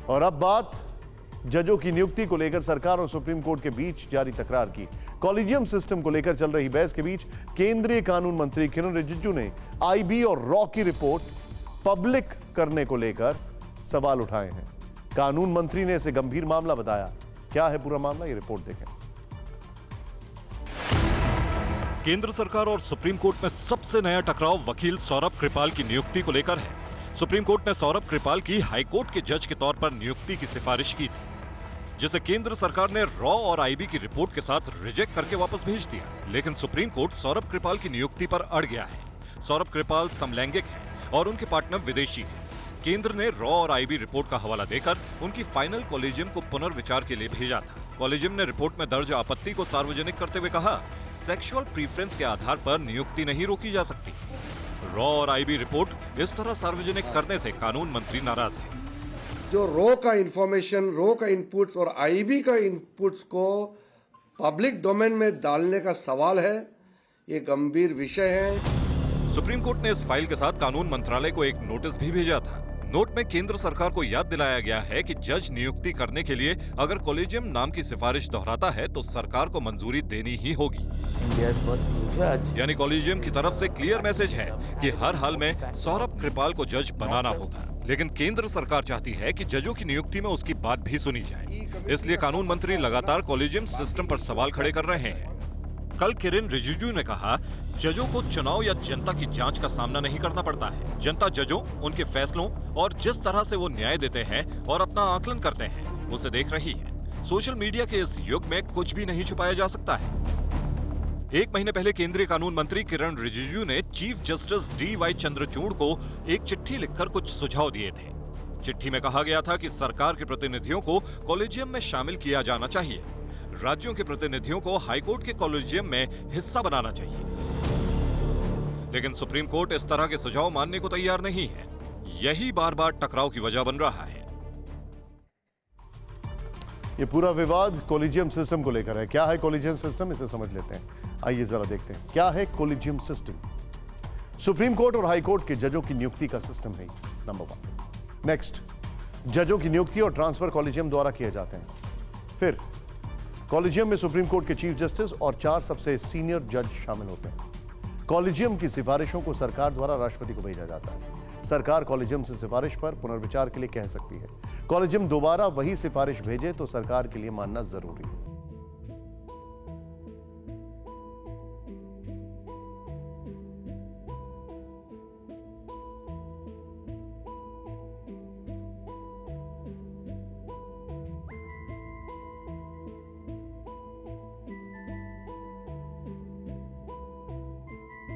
और अब बात जजों की नियुक्ति को लेकर सरकार और सुप्रीम कोर्ट के बीच जारी तकरार की। कॉलेजियम सिस्टम को लेकर चल रही बहस के बीच केंद्रीय कानून मंत्री किरण रिजिजू ने आईबी और रॉ की रिपोर्ट पब्लिक करने को लेकर सवाल उठाए हैं। कानून मंत्री ने इसे गंभीर मामला बताया। क्या है पूरा मामला, ये रिपोर्ट देखें। केंद्र सरकार और सुप्रीम कोर्ट में सबसे नया टकराव वकील सौरभ कृपाल की नियुक्ति को लेकर है। सुप्रीम कोर्ट ने सौरभ कृपाल की हाईकोर्ट के जज के तौर पर नियुक्ति की सिफारिश की थी, जिसे केंद्र सरकार ने रॉ और आईबी की रिपोर्ट के साथ रिजेक्ट करके वापस भेज दिया। लेकिन सुप्रीम कोर्ट सौरभ कृपाल की नियुक्ति पर अड़ गया है। सौरभ कृपाल समलैंगिक है और उनके पार्टनर विदेशी है। केंद्र ने रॉ और आईबी रिपोर्ट का हवाला देकर उनकी फाइनल कॉलेजियम को पुनर्विचार के लिए भेजा था। कॉलेजियम ने रिपोर्ट में दर्ज आपत्ति को सार्वजनिक करते हुए कहा, सेक्सुअल प्रीफरेंस के आधार पर नियुक्ति नहीं रोकी जा सकती। रॉ और आईबी रिपोर्ट इस तरह सार्वजनिक करने से कानून मंत्री नाराज है। जो रॉ का इंफॉर्मेशन, रॉ का इनपुट्स और आईबी का इनपुट्स को पब्लिक डोमेन में डालने का सवाल है, ये गंभीर विषय है। सुप्रीम कोर्ट ने इस फाइल के साथ कानून मंत्रालय को एक नोटिस भी भेजा था। नोट में केंद्र सरकार को याद दिलाया गया है कि जज नियुक्ति करने के लिए अगर कॉलेजियम नाम की सिफारिश दोहराता है तो सरकार को मंजूरी देनी ही होगी। यानी कॉलेजियम की तरफ से क्लियर मैसेज है कि हर हाल में सौरभ कृपाल को जज बनाना होगा। लेकिन केंद्र सरकार चाहती है कि जजों की नियुक्ति में उसकी बात भी सुनी जाए। इसलिए कानून मंत्री लगातार कॉलेजियम सिस्टम पर सवाल खड़े कर रहे हैं। कल किरण रिजिजू ने कहा, जजों को चुनाव या जनता की जांच का सामना नहीं करना पड़ता है। जनता जजों, उनके फैसलों और जिस तरह से वो न्याय देते हैं और अपना आकलन करते हैं, उसे देख रही है। सोशल मीडिया के इस युग में कुछ भी नहीं छुपाया जा सकता है। एक महीने पहले केंद्रीय कानून मंत्री किरण रिजिजू ने चीफ जस्टिस DY चंद्रचूड़ को एक चिट्ठी लिखकर कुछ सुझाव दिए थे। चिट्ठी में कहा गया था कि सरकार के प्रतिनिधियों को कॉलेजियम में शामिल किया जाना चाहिए। राज्यों के प्रतिनिधियों को हाईकोर्ट के कॉलेजियम में हिस्सा बनाना चाहिए। लेकिन सुप्रीम कोर्ट इस तरह के सुझाव मानने को तैयार नहीं है। यही बार बार टकराव की वजह बन रहा है। ये पूरा विवाद कॉलेजियम सिस्टम को लेकर है। क्या है कॉलेजियम सिस्टम, इसे समझ लेते हैं। आइए जरा देखते हैं क्या है कॉलेजियम सिस्टम। सुप्रीम कोर्ट और हाई कोर्ट के जजों की नियुक्ति का सिस्टम है नंबर 1। नेक्स्ट, जजों की नियुक्ति और ट्रांसफर कॉलेजियम द्वारा किए जाते हैं। फिर कॉलेजियम में सुप्रीम कोर्ट के चीफ जस्टिस और 4 सबसे सीनियर जज शामिल होते हैं। कॉलेजियम की सिफारिशों को सरकार द्वारा राष्ट्रपति को भेजा जाता है। सरकार कॉलेजियम से सिफारिश पर पुनर्विचार के लिए कह सकती है। कॉलेजियम दोबारा वही सिफारिश भेजे तो सरकार के लिए मानना जरूरी है।